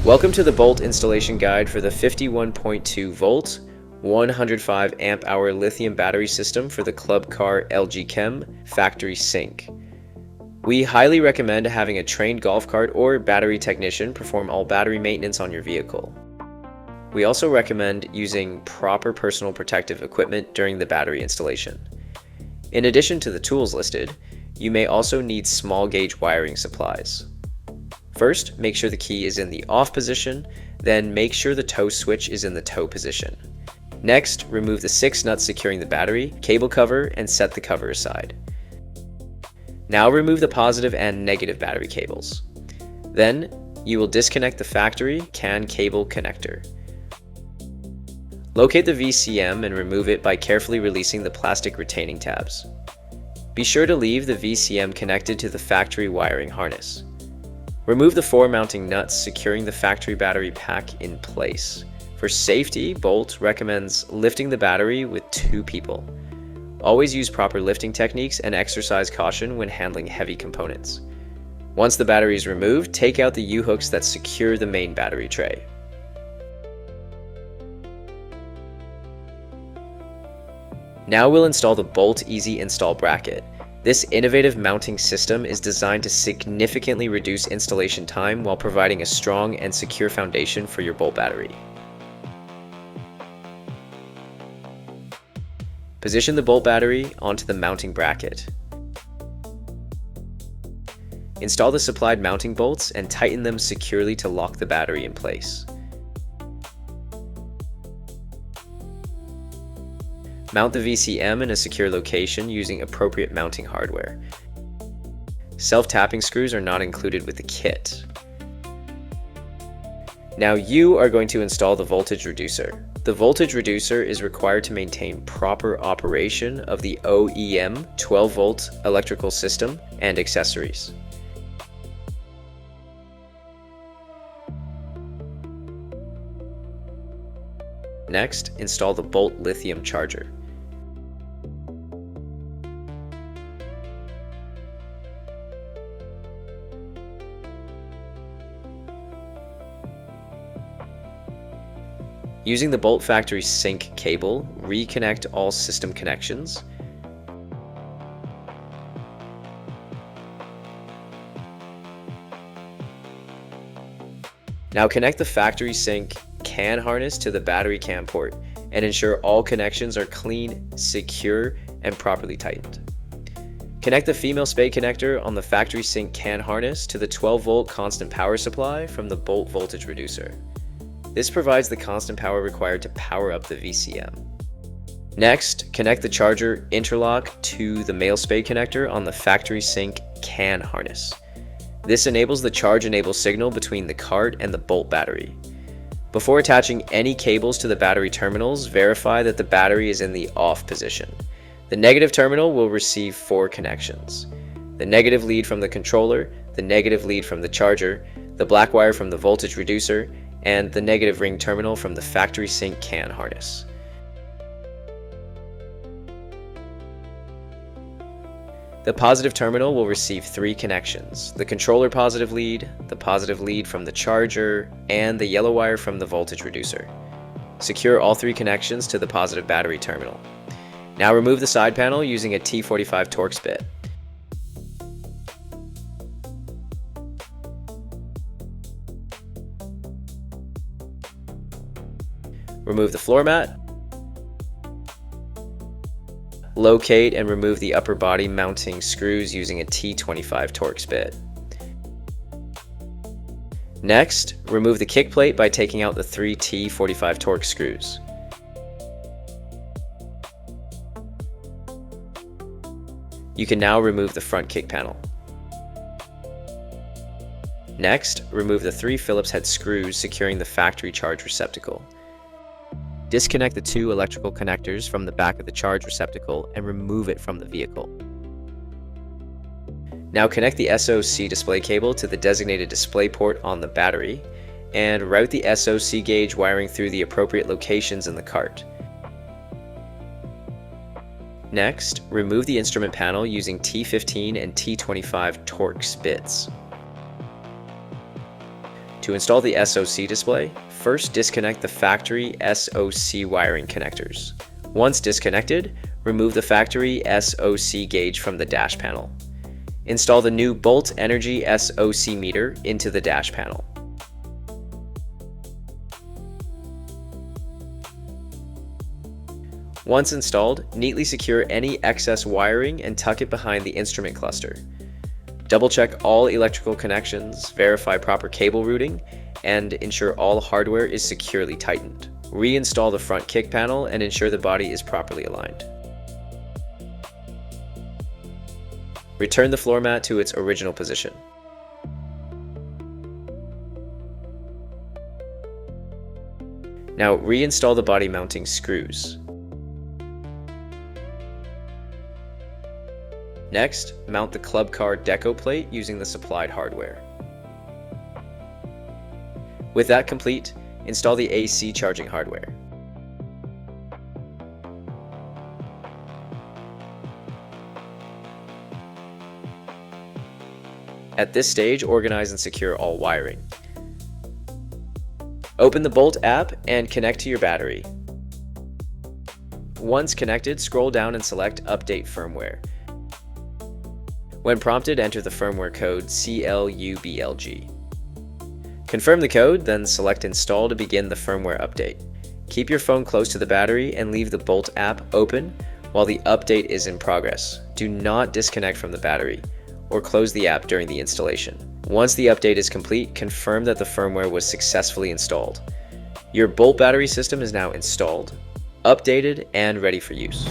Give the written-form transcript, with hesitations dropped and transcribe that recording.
Welcome to the Bolt installation guide for the 51.2 volt, 105 amp hour lithium battery system for the Club Car LG Chem FactorySync. We highly recommend having a trained golf cart or battery technician perform all battery maintenance on your vehicle. We also recommend using proper personal protective equipment during the battery installation. In addition to the tools listed, you may also need small gauge wiring supplies. First, make sure the key is in the off position, then make sure the toe switch is in the toe position. Next, remove the 6 nuts securing the battery, cable cover, and set the cover aside. Now remove the positive and negative battery cables. Then, you will disconnect the factory CAN cable connector. Locate the VCM and remove it by carefully releasing the plastic retaining tabs. Be sure to leave the VCM connected to the factory wiring harness. Remove the 4 mounting nuts securing the factory battery pack in place. For safety, Bolt recommends lifting the battery with 2 people. Always use proper lifting techniques and exercise caution when handling heavy components. Once the battery is removed, take out the U-hooks that secure the main battery tray. Now we'll install the Bolt Easy Install bracket. This innovative mounting system is designed to significantly reduce installation time while providing a strong and secure foundation for your Bolt battery. Position the Bolt battery onto the mounting bracket. Install the supplied mounting bolts and tighten them securely to lock the battery in place. Mount the VCM in a secure location using appropriate mounting hardware. Self-tapping screws are not included with the kit. Now you are going to install the voltage reducer. The voltage reducer is required to maintain proper operation of the OEM 12-volt electrical system and accessories. Next, install the Bolt Lithium charger. Using the Bolt FactorySync cable, reconnect all system connections. Now connect the FactorySync CAN harness to the battery CAN port and ensure all connections are clean, secure, and properly tightened. Connect the female spade connector on the FactorySync CAN harness to the 12-volt constant power supply from the Bolt voltage reducer. This provides the constant power required to power up the VCM. Next, connect the charger interlock to the male spade connector on the FactorySync CAN harness. This enables the charge enable signal between the cart and the Bolt battery. Before attaching any cables to the battery terminals, verify that the battery is in the off position. The negative terminal will receive 4 connections: the negative lead from the controller, the negative lead from the charger, the black wire from the voltage reducer, and the negative ring terminal from the FactorySync CAN harness. The positive terminal will receive 3 connections: the controller positive lead, the positive lead from the charger, and the yellow wire from the voltage reducer. Secure all 3 connections to the positive battery terminal. Now remove the side panel using a T45 Torx bit. Remove the floor mat. Locate and remove the upper body mounting screws using a T25 Torx bit. Next, remove the kick plate by taking out the 3 T45 Torx screws. You can now remove the front kick panel. Next, remove the 3 Phillips head screws securing the factory charge receptacle. Disconnect the 2 electrical connectors from the back of the charge receptacle and remove it from the vehicle. Now connect the SOC display cable to the designated display port on the battery and route the SOC gauge wiring through the appropriate locations in the cart. Next, remove the instrument panel using T15 and T25 Torx bits. To install the SoC display, first disconnect the factory SoC wiring connectors. Once disconnected, remove the factory SoC gauge from the dash panel. Install the new Bolt Energy SoC meter into the dash panel. Once installed, neatly secure any excess wiring and tuck it behind the instrument cluster. Double-check all electrical connections, verify proper cable routing, and ensure all hardware is securely tightened. Reinstall the front kick panel and ensure the body is properly aligned. Return the floor mat to its original position. Now reinstall the body mounting screws. Next, mount the Club Car deco plate using the supplied hardware. With that complete, install the AC charging hardware. At this stage, organize and secure all wiring. Open the Bolt app and connect to your battery. Once connected, scroll down and select Update Firmware. When prompted, enter the firmware code CLUBLG. Confirm the code, then select Install to begin the firmware update. Keep your phone close to the battery and leave the Bolt app open while the update is in progress. Do not disconnect from the battery or close the app during the installation. Once the update is complete, confirm that the firmware was successfully installed. Your Bolt battery system is now installed, updated, and ready for use.